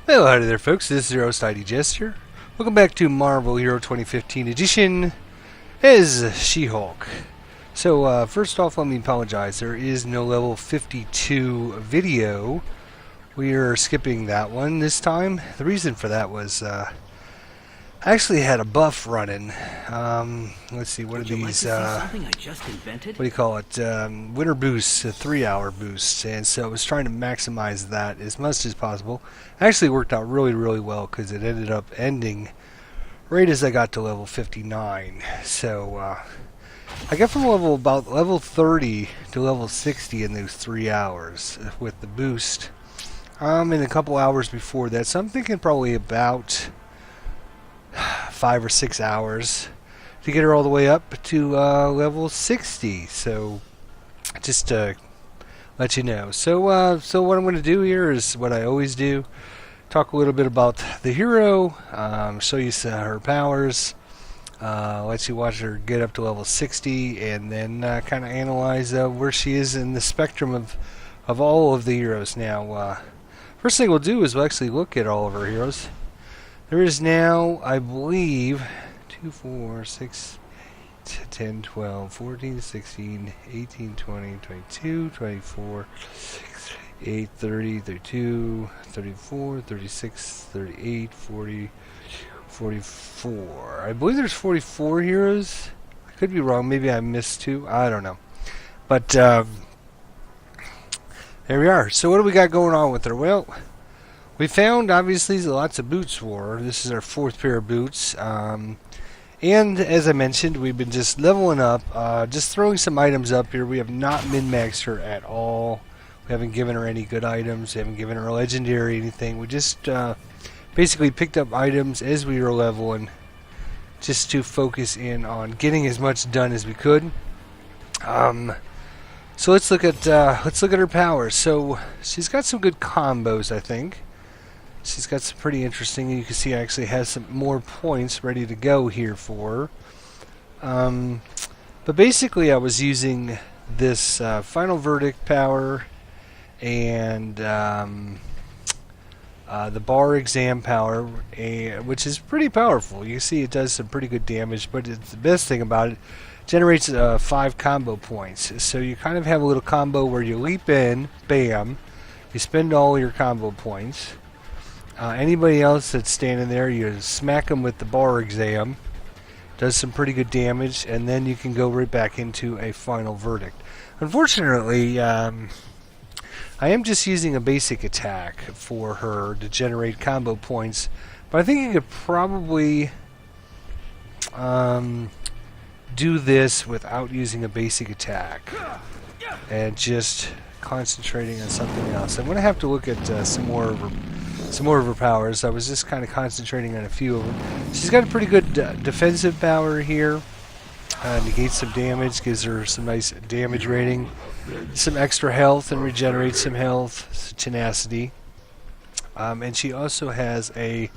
Well, howdy there, folks. This is your host, ID Jester. Welcome back to Marvel Hero 2015 edition as She-Hulk. So, first off, let me apologize. There is no level 52 video. We are skipping that one this time. The reason for that was I actually had a buff running. Let's see, what are these? Something I just invented? What do you call it? Winter boost, a 3-hour boost, and so I was trying to maximize that as much as possible. Actually worked out really well because it ended up ending right as I got to level 59. So I got from about level 30 to level 60 in those 3 hours with the boost. In a couple hours before that, so I'm thinking probably about 5 or 6 hours to get her all the way up to level 60. So just to let you know. So what I'm going to do here is what I always do: talk a little bit about the hero, show you her powers, let you watch her get up to level 60, and then kind of analyze where she is in the spectrum of all of the heroes. Now, first thing we'll do is we'll actually look at all of her heroes. There is now, I believe, 2, 4, 6, 10, 12, 14, 16, 18, 20, 22, 24, 8, 30, 32, 34, 36, 38, 40, 44. I believe there's 44 heroes. I could be wrong. Maybe I missed 2. I don't know. But there we are. So what do we got going on with her? Well, we found, obviously, lots of boots for her. This is our 4th pair of boots. And as I mentioned, we've been just leveling up, just throwing some items up here. We have not min-maxed her at all. We haven't given her any good items. We haven't given her a legendary anything. We just basically picked up items as we were leveling, just to focus in on getting as much done as we could. So let's look at her powers. So she's got some good combos, I think. She's got some pretty interesting. You can see I actually has some more points ready to go here for her. But basically, I was using this Final Verdict power and the bar exam power, which is pretty powerful. You see it does some pretty good damage, but the best thing about it, generates 5 combo points. So you kind of have a little combo where you leap in, bam, you spend all your combo points. Anybody else that's standing there, you smack them with the bar exam, does some pretty good damage, and then you can go right back into a Final Verdict. Unfortunately, I am just using a basic attack for her to generate combo points, but I think you could probably do this without using a basic attack and just concentrating on something else. I'm going to have to look at some more of her powers. I was just kind of concentrating on a few of them. She's got a pretty good defensive power here. Negates some damage, gives her some nice damage rating, some extra health, and regenerates some health, tenacity. And she also has a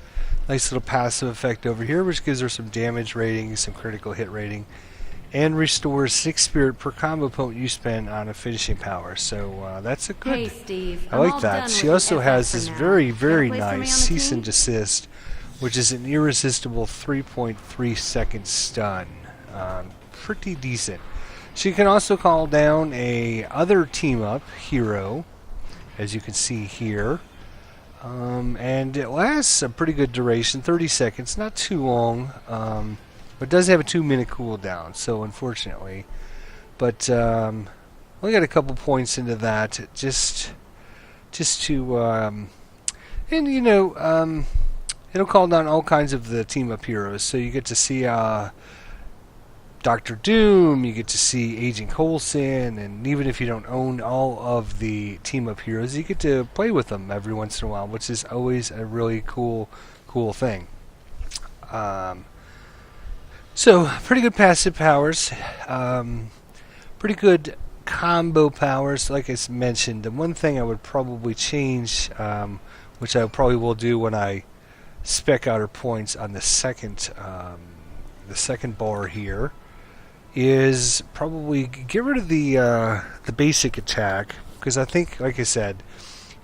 nice little passive effect over here, which gives her some damage rating, some critical hit rating, and restores 6 spirit per combo point you spend on a finishing power. So that's a good. Hey, Steve. I like that. She also has this very nice cease and desist, which is an irresistible 3.3 second stun. Pretty decent. She can also call down a other team up hero, as you can see here. And it lasts a pretty good duration, 30 seconds, not too long, but does have a 2-minute cooldown, so unfortunately. But only got a couple points into that, just to, and you know, it'll call down all kinds of the team up heroes, so you get to see Doctor Doom, you get to see Agent Coulson, and even if you don't own all of the team-up heroes, you get to play with them every once in a while, which is always a really cool thing. So, pretty good passive powers, pretty good combo powers, like I mentioned. The one thing I would probably change, which I probably will do when I spec out her points on the second bar here, is probably get rid of the basic attack, because I think, like I said,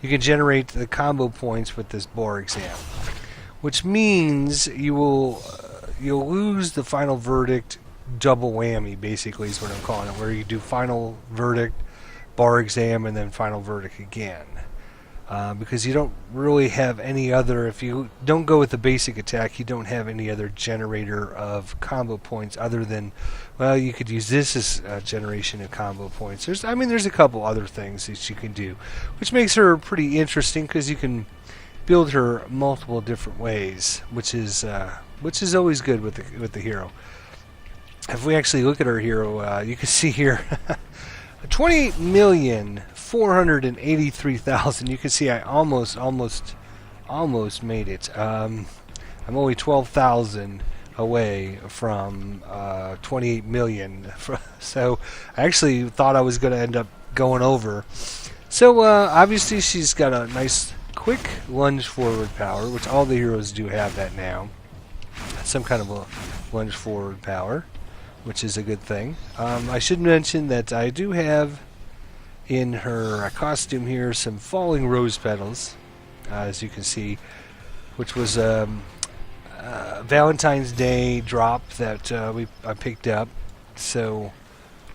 you can generate the combo points with this bar exam, which means you'll lose the final verdict double whammy. Basically, is what I'm calling it, where you do final verdict, bar exam, and then final verdict again. Because you don't really have any other, if you don't go with the basic attack, you don't have any other generator of combo points other than, well, you could use this as a generation of combo points. There's a couple other things that you can do, which makes her pretty interesting because you can build her multiple different ways, which is always good with the hero. If we actually look at our hero, you can see here 28,483,000. You can see I almost made it. I'm only 12,000 away from 28 million. So I actually thought I was going to end up going over. So obviously she's got a nice quick lunge forward power, which all the heroes do have that now. Some kind of a lunge forward power, which is a good thing. I should mention that I do have in her costume here some falling rose petals, as you can see, which was a Valentine's Day drop that I picked up. So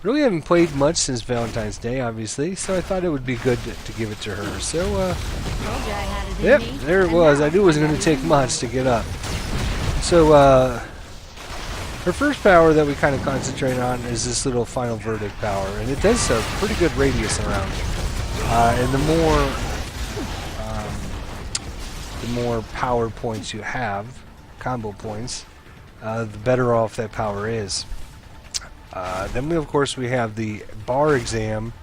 really haven't played much since Valentine's Day, obviously, so I thought it would be good to give it to her. So yep, there it was. I knew it wasn't going to take much to get up. So her first power that we kind of concentrate on is this little final verdict power, and it does a pretty good radius around. And the more power points you have, combo points, the better off that power is. Then of course we have the bar exam,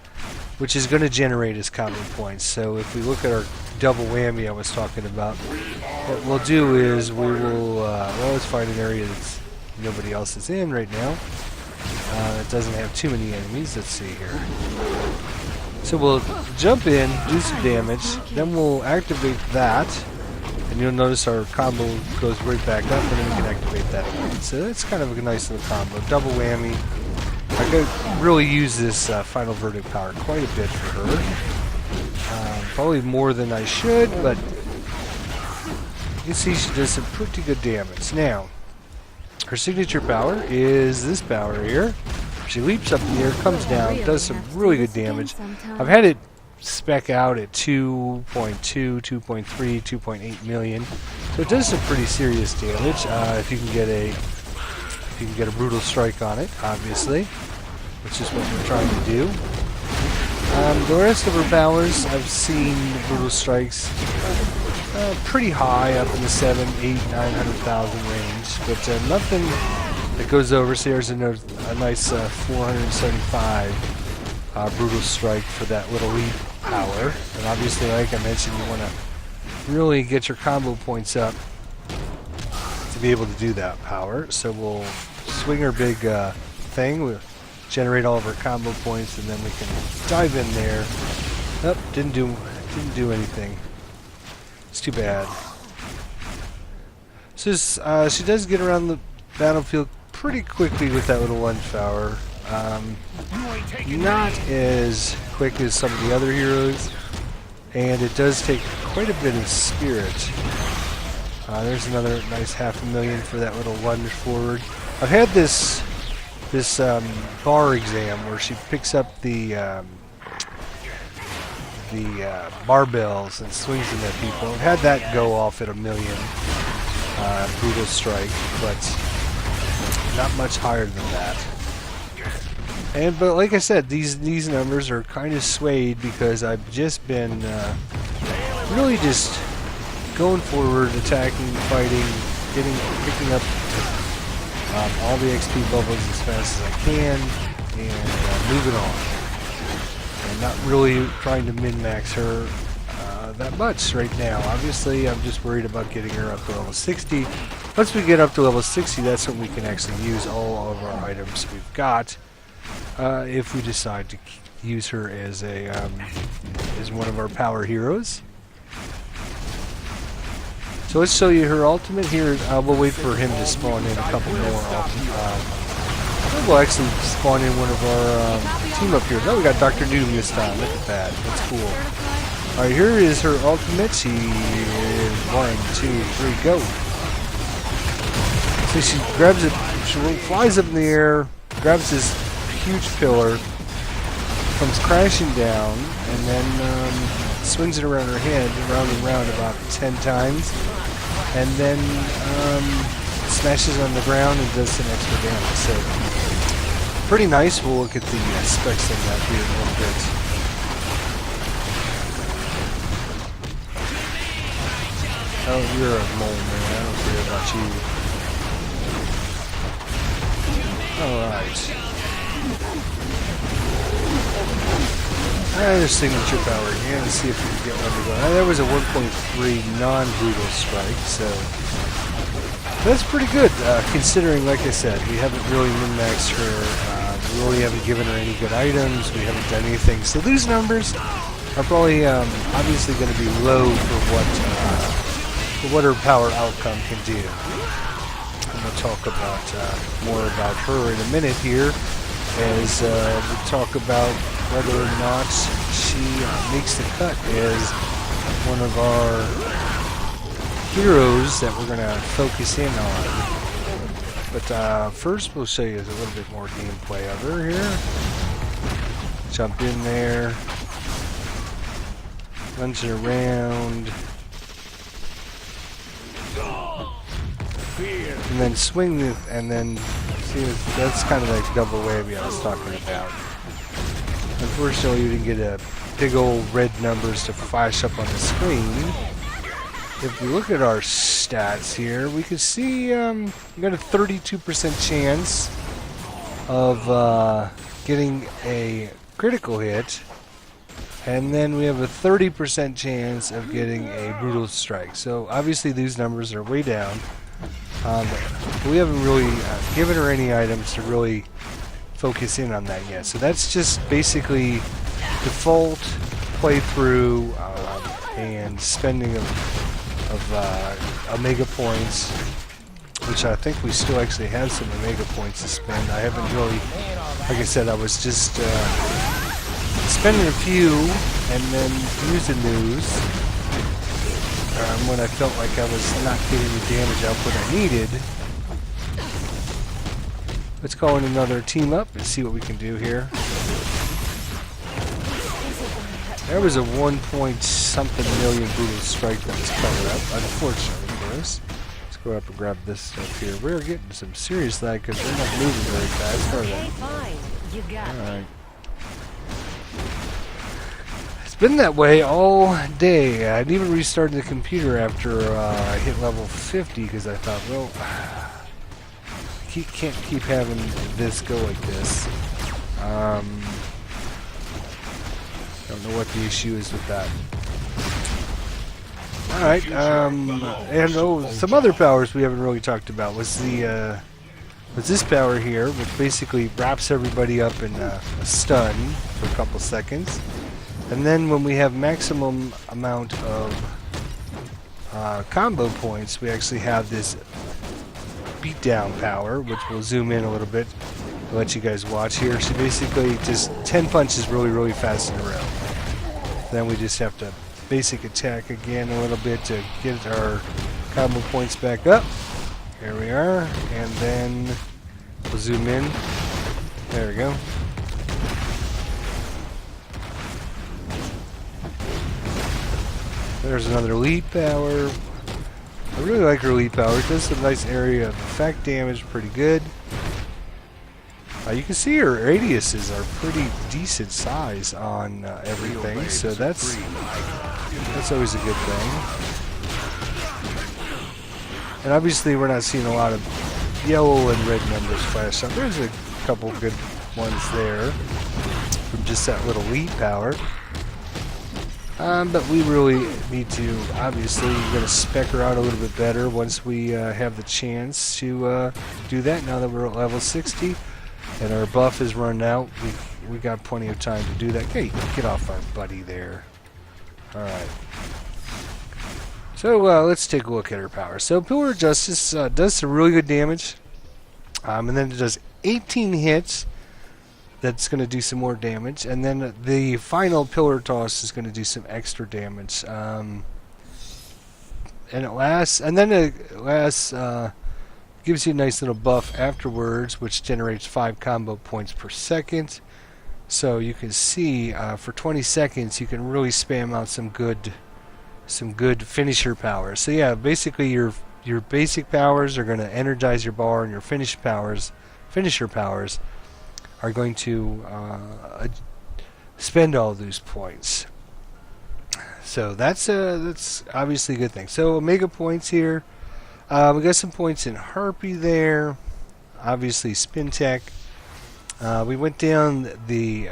which is going to generate as combo points. So if we look at our double whammy I was talking about, what we'll do is we will let's find an area that's nobody else is in right now. It doesn't have too many enemies. Let's see here. So we'll jump in, do some damage, then we'll activate that, and you'll notice our combo goes right back up, and then we can activate that again. So that's kind of a nice little combo. Double whammy. I could really use this final verdict power quite a bit for her. Probably more than I should, but you can see she does some pretty good damage. Now, her signature power is this power here. She leaps up in the air, comes down, does some really good damage. I've had it spec out at 2.2, 2.3, 2.8 million. So it does some pretty serious damage if you can get a brutal strike on it, obviously, which is what we're trying to do. The rest of her powers, I've seen brutal strikes pretty high, up in the 7, 8, 900,000 range, but nothing that goes over. So there's a nice 475 brutal strike for that little lead power. And obviously, like I mentioned, you want to really get your combo points up to be able to do that power. So we'll swing her big thing. We'll generate all of her combo points, and then we can dive in there. Oh, didn't do anything. It's too bad. So she does get around the battlefield pretty quickly with that little lunge power. Not as quick as some of the other heroes, and it does take quite a bit of spirit. There's another nice 500,000 for that little lunge forward. I've had this bar exam where she picks up the barbells and swings them at people. I've had that go off at 1 million brutal strike, but not much higher than that. But like I said, these numbers are kind of swayed because I've just been really just going forward, attacking, fighting, picking up all the XP bubbles as fast as I can, and moving on. And not really trying to min-max her that much right now. Obviously, I'm just worried about getting her up to level 60. Once we get up to level 60, that's when we can actually use all of our items we've got. If we decide to use her as as one of our power heroes. So let's show you her ultimate here. We'll wait for him to spawn in a couple more. We'll actually spawn in one of our team up here. Oh, we got Dr. Doom this time. Look at that. That's cool. Alright, here is her ultimate. She 1, 2, 3, go. So she grabs it, she flies up in the air, grabs this huge pillar, comes crashing down, and then swings it around her head, round and round about 10 times, and then smashes on the ground and does some extra damage. So, pretty nice. We'll look at the specs on that here in a little bit. Oh, you're a mole, man. I don't care about you. Alright. There's signature power again. Let's see if we can get one to go. There was a 1.3 non-brutal strike, so that's pretty good, considering, like I said, we haven't really min-maxed her. We really haven't given her any good items. We haven't done anything. So these numbers are probably obviously going to be low for what her power outcome can do. I'm going to talk about more about her in a minute here, as we talk about whether or not she makes the cut as one of our heroes that we're going to focus in on. But first we'll show you a little bit more gameplay of her here. Jump in there, lunge it around, and then swing it, and then see, that's kind of like double whammy I was talking about. Unfortunately, you didn't get a big old red numbers to flash up on the screen. If we look at our stats here, we can see we got a 32% chance of getting a critical hit, and then we have a 30% chance of getting a brutal strike. So obviously these numbers are way down. We haven't really given her any items to really focus in on that yet. So that's just basically default playthrough and spending of Omega points, which I think we still actually have some Omega points to spend. I haven't really, like I said, I was just spending a few and then using those when I felt like I was not getting the damage output I needed. Let's call in another team up and see what we can do here. There was a 1 point something million brutal strike that was covered up, unfortunately for us. Let's go up and grab this stuff here. We're getting some serious lag because we're not moving very fast, are they? Alright. It's been that way all day. I'd even restarted the computer after I hit level 50 because I thought, well, can't keep having this go like this. Don't know what the issue is with that. Alright, and some other powers we haven't really talked about was this power here, which basically wraps everybody up in a stun for a couple seconds. And then when we have maximum amount of combo points, we actually have this beatdown power, which we'll zoom in a little bit to let you guys watch here. So basically just 10 punches really fast in a row. Then we just have to basic attack again a little bit to get our combo points back up. Here we are, and then we'll zoom in. There we go. There's another elite power. I really like her elite power. It does some nice area of effect damage, pretty good. You can see her radiuses are pretty decent size on everything, so that's always a good thing. And obviously we're not seeing a lot of yellow and red numbers flash up. There's a couple good ones there from just that little elite power. But we really need to, obviously, we're going to spec her out a little bit better once we have the chance to do that. Now that we're at level 60 and our buff is run out, we got plenty of time to do that. Hey, get off our buddy there. Alright. So let's take a look at her power. So Pillar of Justice does some really good damage. And then it does 18 hits. that's going to do some more damage, and then the final Pillar Toss is going to do some extra damage. And it lasts, and then it lasts, gives you a nice little buff afterwards, which generates 5 combo points per second. So you can see for 20 seconds you can really spam out some good finisher powers. So yeah, basically your basic powers are going to energize your bar, and your finisher powers are going to spend all those points. So that's obviously a good thing. So Omega points here. We got some points in Harpy there. Obviously Spintech. We went down the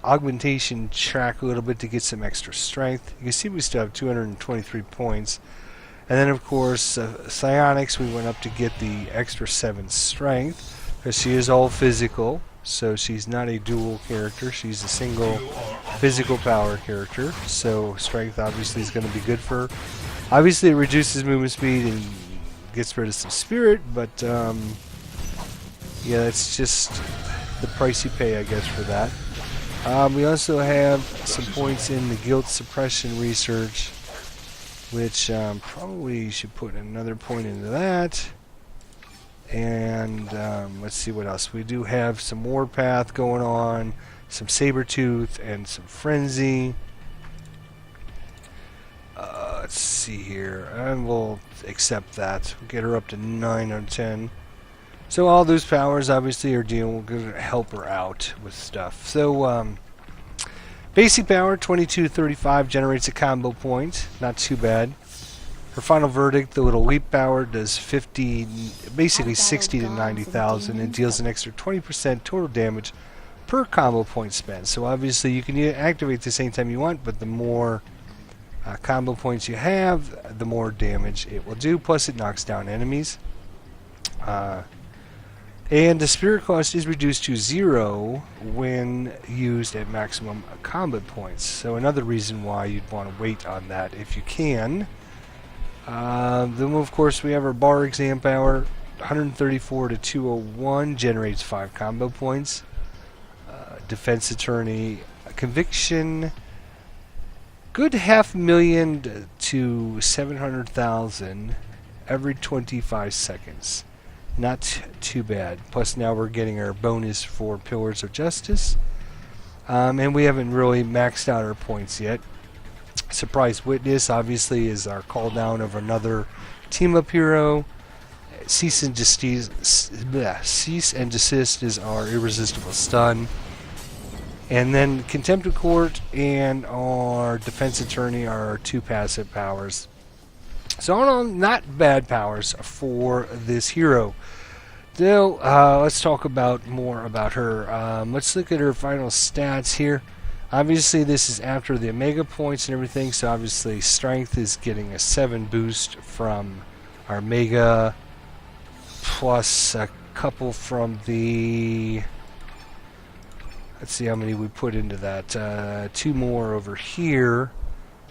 augmentation track a little bit to get some extra strength. You can see we still have 223 points. And then of course Psionics, we went up to get the extra 7 strength, because she is all physical. So she's not a dual character. She's a single physical power character. So strength obviously is going to be good for her. Obviously it reduces movement speed and gets rid of some spirit, but yeah, it's just the price you pay, I guess, for that. We also have some points in the guilt suppression research, which probably should put another point into that. And let's see what else. We do have some Warpath going on, some Sabertooth, and some Frenzy. Let's see here, and we'll accept that. We'll get her up to 9 out of 10. So all those powers obviously are going to help her out with stuff. So basic power 2235 generates a combo point, not too bad. Her final verdict, the little leap power, does 50, basically 60 to 90,000, and deals an extra 20% total damage per combo point spent. So obviously you can activate this anytime you want, but the more combo points you have, the more damage it will do. Plus it knocks down enemies. And the spirit cost is reduced to 0 when used at maximum combat points. So another reason why you'd want to wait on that if you can. Then of course we have our bar exam power. 134 to 201 generates 5 combo points. Defense attorney conviction. Good 500,000 to 700,000 every 25 seconds. Not too bad. Plus now we're getting our bonus for Pillars of Justice. And we haven't really maxed out our points yet. Surprise Witness obviously is our call down of another team up hero. Cease and Desist is our irresistible stun. And then Contempt of Court and our Defense Attorney are our 2 passive powers. So all in all, not bad powers for this hero. Now, let's talk more about her. Let's look at her final stats here. Obviously, this is after the Omega points and everything, so obviously Strength is getting a 7 boost from our Mega, plus a couple from the... Let's see how many we put into that. 2 more over here.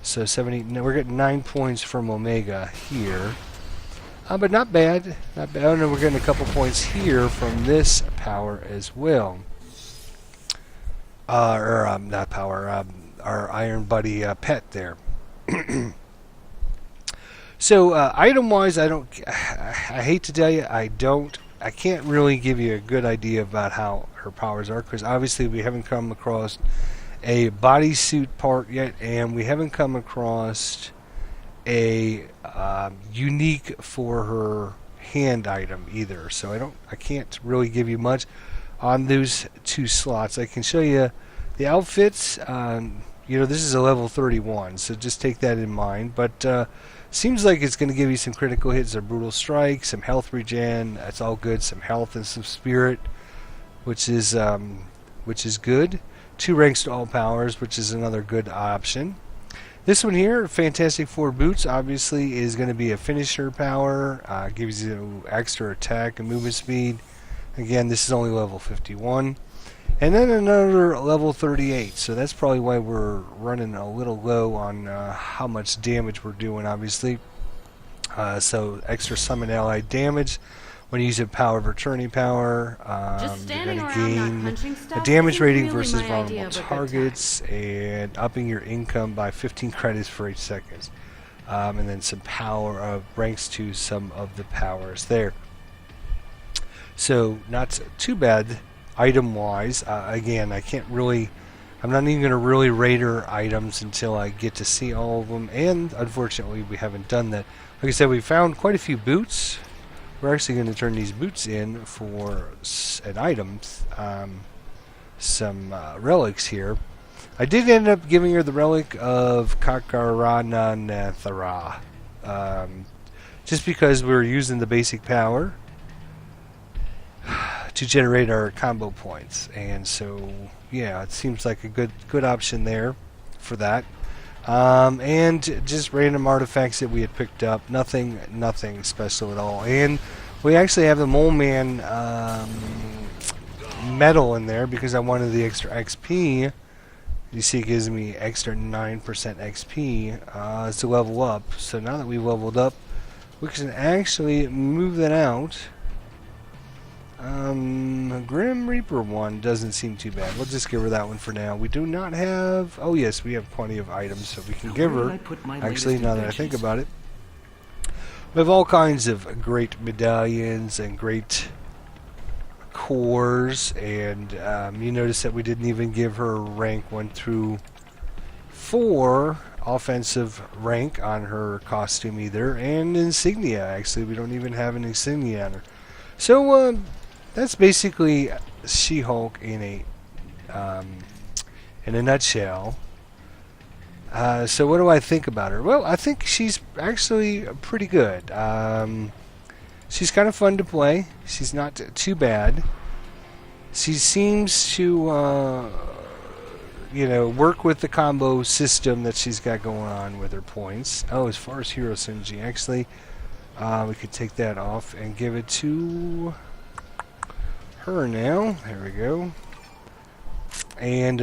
So 70. No, we're getting 9 points from Omega here. But not bad. Not bad. Oh, no, we're getting a couple points here from this power as well. Not power. Our Iron Buddy pet there. So item-wise, I hate to tell you, I can't really give you a good idea about how her powers are, because obviously we haven't come across a bodysuit part yet, and we haven't come across a unique for her hand item either. So I can't really give you much on those 2 slots. I can show you the outfits. This is a level 31, so just take that in mind. But seems like it's going to give you some critical hits, a brutal strike, some health regen. That's all good. Some health and some spirit, which is good. 2 ranks to all powers, which is another good option. This one here, Fantastic Four Boots, obviously is going to be a finisher power. Gives you extra attack and movement speed. Again, this is only level 51. And then another level 38. So that's probably why we're running a little low on how much damage we're doing, obviously. So extra summon allied damage. When you use a power of attorney power, Just you're standing going to around not gain punching a stuff damage isn't rating really versus my idea vulnerable of a good targets, and upping your income by 15 credits for each second. And then some power of ranks to some of the powers there. So not too bad item-wise. Again, I'm not even going to really rate her items until I get to see all of them, and unfortunately we haven't done that. Like I said, we found quite a few boots. We're actually going to turn these boots in for an item, some relics here. I did end up giving her the relic of Kakarananathara, just because we were using the basic power to generate our combo points, and so yeah, it seems like a good option there for that. And just random artifacts that we had picked up, nothing special at all. And we actually have the Mole Man medal in there because I wanted the extra XP. You see, it gives me extra 9% XP to level up. So now that we've leveled up, we can actually move that out. Grim Reaper one doesn't seem too bad. We'll just give her that one for now. We do not have... Oh yes, we have plenty of items, so we can give her... Actually, now that I think about it, we have all kinds of great medallions and great cores, and you notice that we didn't even give her rank 1 through 4 offensive rank on her costume either, and insignia. Actually, we don't even have an insignia on her. So that's basically She-Hulk in a nutshell. So what do I think about her? Well, I think she's actually pretty good. She's kind of fun to play. She's not too bad. She seems to, work with the combo system that she's got going on with her points. Oh, as far as hero synergy, actually, we could take that off and give it to her now. There we go. And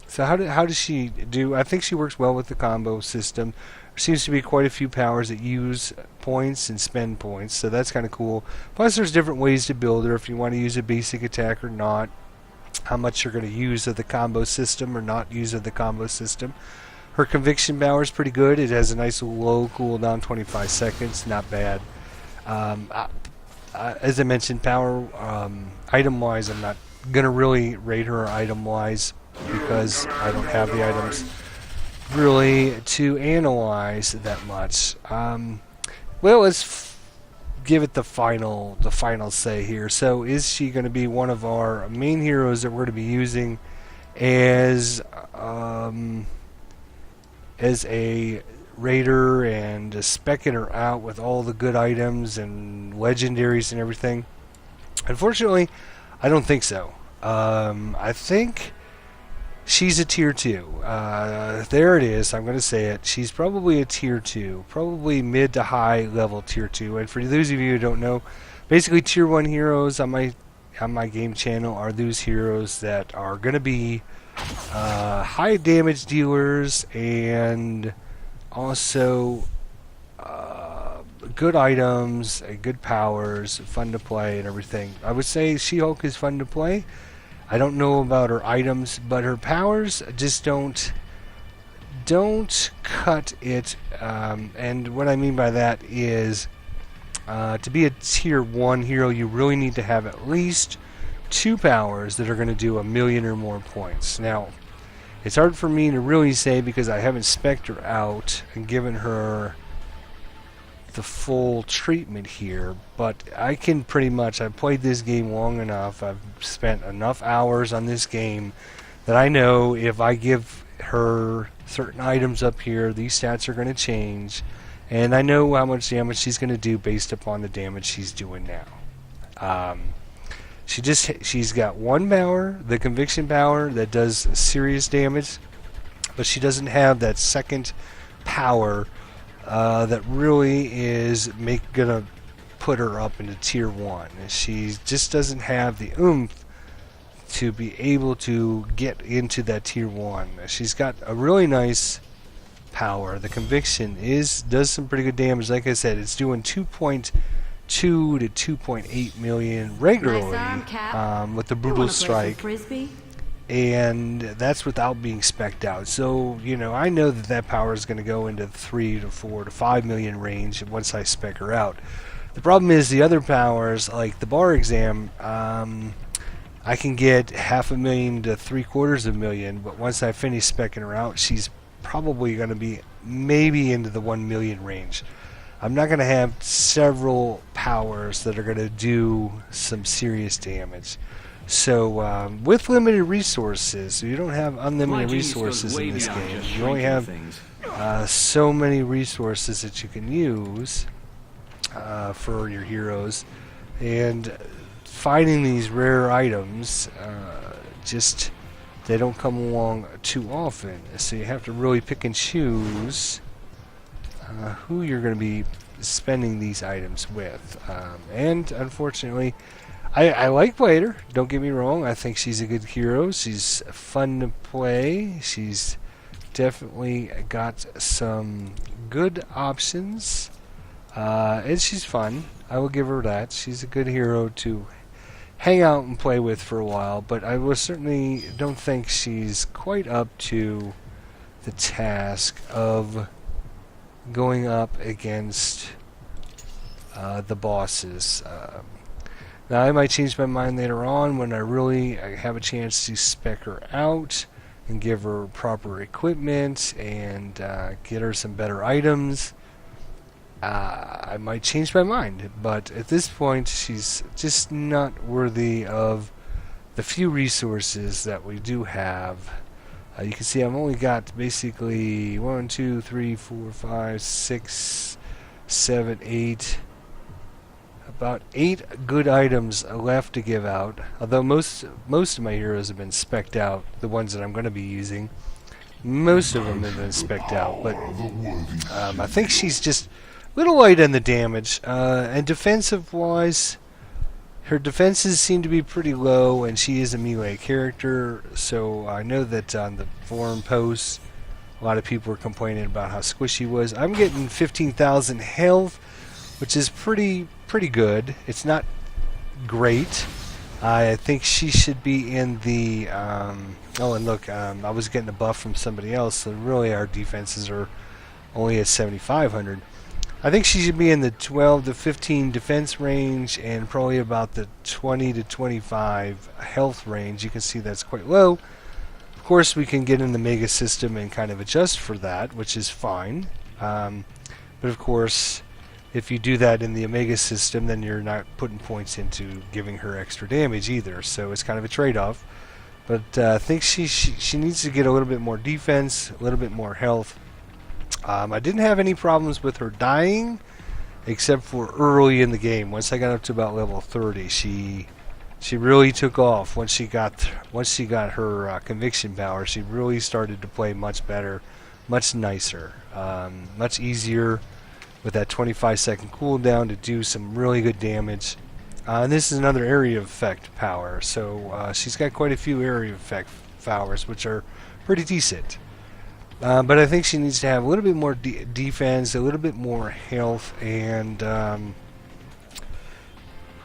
so how does she do? I think she works well with the combo system. There seems to be quite a few powers that use points and spend points, so that's kind of cool. Plus, there's different ways to build her if you want to use a basic attack or not. How much you're going to use of the combo system or not use of the combo system. Her conviction power is pretty good. It has a nice low cooldown, 25 seconds, not bad. As I mentioned, power item-wise, I'm not going to really rate her item-wise because I don't have the items really to analyze that much. Well, let's give it the final say here. So, is she going to be one of our main heroes that we're going to be using as a raider and specking her out with all the good items and legendaries and everything? Unfortunately, I don't think so. I think she's a tier 2. There it is. I'm going to say it. She's probably a tier 2. Probably mid to high level tier 2. And for those of you who don't know, basically tier 1 heroes on my game channel are those heroes that are going to be high damage dealers and also good items, good powers, fun to play and everything. I would say She-Hulk is fun to play. I don't know about her items, but her powers just don't cut it. And what I mean by that is to be a tier 1 hero, you really need to have at least 2 powers that are going to do 1,000,000 or more points. Now, it's hard for me to really say because I haven't spec'd her out and given her the full treatment here, but I can pretty much, I've played this game long enough, I've spent enough hours on this game that I know if I give her certain items up here, these stats are going to change, and I know how much damage she's going to do based upon the damage she's doing now. She's got one power, the conviction power, that does serious damage, but she doesn't have that second power that really is gonna put her up into tier 1. She just doesn't have the oomph to be able to get into that tier 1. She's got a really nice power. The conviction does some pretty good damage. Like I said, it's doing 2.2 2 to 2.8 million regularly with the Brutal Strike, and that's without being spec'd out. So, you know, I know that that power is going to go into 3 to 4 to 5 million range once I spec her out. The problem is the other powers, like the bar exam, I can get 500,000 to 750,000, but once I finish specking her out, she's probably going to be maybe into the 1 million range. I'm not going to have several powers that are going to do some serious damage. So with limited resources, you don't have unlimited resources in this game. You only have so many resources that you can use for your heroes, and finding these rare items just they don't come along too often. So you have to really pick and choose who you're going to be spending these items with. And unfortunately, I like Blader, don't get me wrong. I think she's a good hero. She's fun to play. She's definitely got some good options. And she's fun. I will give her that. She's a good hero to hang out and play with for a while, but I will certainly don't think she's quite up to the task of going up against the bosses. Now I might change my mind later on when I have a chance to spec her out and give her proper equipment and get her some better items. I might change my mind, but at this point she's just not worthy of the few resources that we do have. You can see I've only got basically 1, 2, 3, 4, 5, 6, 7, 8, about 8 good items left to give out. Although most of my heroes have been spec'd out, the ones that I'm going to be using, most of them have been spec'd out. But I think she's just a little light on the damage, and defensive-wise, her defenses seem to be pretty low, and she is a melee character, so I know that on the forum posts, a lot of people were complaining about how squishy she was. I'm getting 15,000 health, which is pretty good. It's not great. I think she should be in the... oh, and look, I was getting a buff from somebody else, so really our defenses are only at 7,500. I think she should be in the 12 to 15 defense range and probably about the 20 to 25 health range. You can see that's quite low. Of course, we can get in the Mega System and kind of adjust for that, which is fine. But of course, if you do that in the Omega System, then you're not putting points into giving her extra damage either. So it's kind of a trade-off. But I think she needs to get a little bit more defense, a little bit more health. I didn't have any problems with her dying, except for early in the game. Once I got up to about level 30, she really took off. Once she got her conviction power, she really started to play much better, much nicer, much easier with that 25-second cooldown to do some really good damage. And this is another area of effect power, so she's got quite a few area of effect powers, which are pretty decent. But I think she needs to have a little bit more defense, a little bit more health, and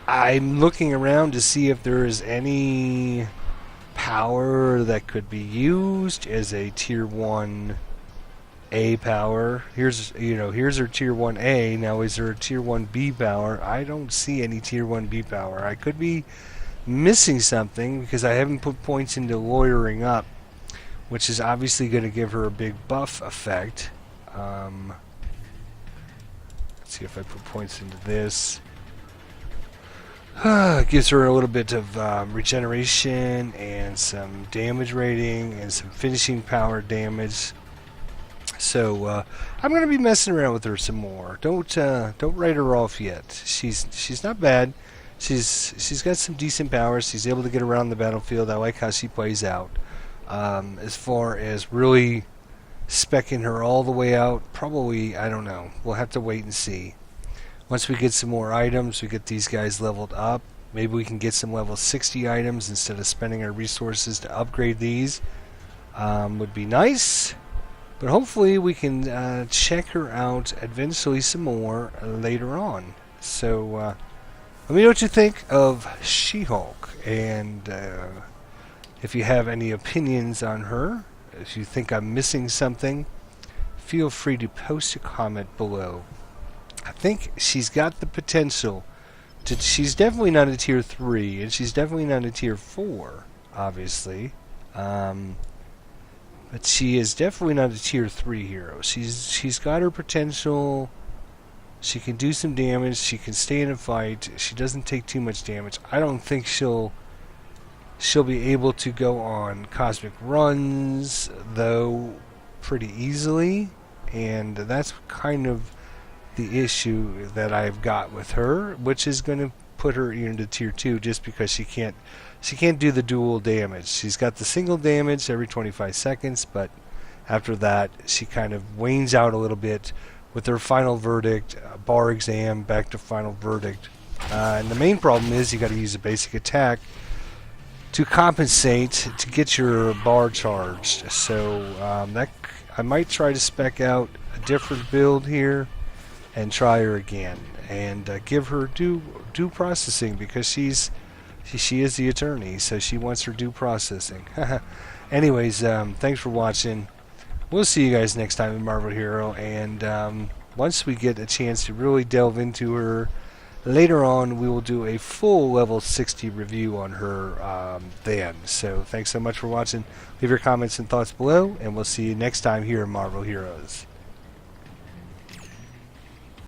I'm looking around to see if there is any power that could be used as a Tier 1A power. Here's her Tier 1A. Now, is there a Tier 1B power? I don't see any Tier 1B power. I could be missing something because I haven't put points into lawyering up, which is obviously going to give her a big buff effect. Let's see if I put points into this. It gives her a little bit of regeneration and some damage rating and some finishing power damage. So I'm going to be messing around with her some more. Don't write her off yet. She's not bad. She's got some decent powers. She's able to get around the battlefield. I like how she plays out. As far as really speccing her all the way out, probably, I don't know. We'll have to wait and see. Once we get some more items, we get these guys leveled up. Maybe we can get some level 60 items instead of spending our resources to upgrade these. Would be nice. But hopefully we can check her out eventually some more later on. So let me know what you think of She-Hulk, and if you have any opinions on her, if you think I'm missing something, feel free to post a comment below. I think she's got the potential to. She's definitely not a tier 3, and she's definitely not a tier 4, obviously. But she is definitely not a tier 3 hero. She's got her potential. She can do some damage. She can stay in a fight. She doesn't take too much damage. I don't think she'll be able to go on cosmic runs, though, pretty easily. And that's kind of the issue that I've got with her, which is going to put her into tier 2 just because she can't do the dual damage. She's got the single damage every 25 seconds, but after that she kind of wanes out a little bit with her final verdict, bar exam, back to final verdict. And the main problem is you got to use a basic attack to compensate to get your bar charged. So that I might try to spec out a different build here and try her again and give her due processing, because she is the attorney, so she wants her due processing. Anyways, thanks for watching. We'll see you guys next time in Marvel Hero, and once we get a chance to really delve into her later on, we will do a full level 60 review on her then. So thanks so much for watching. Leave your comments and thoughts below, and we'll see you next time here in Marvel Heroes.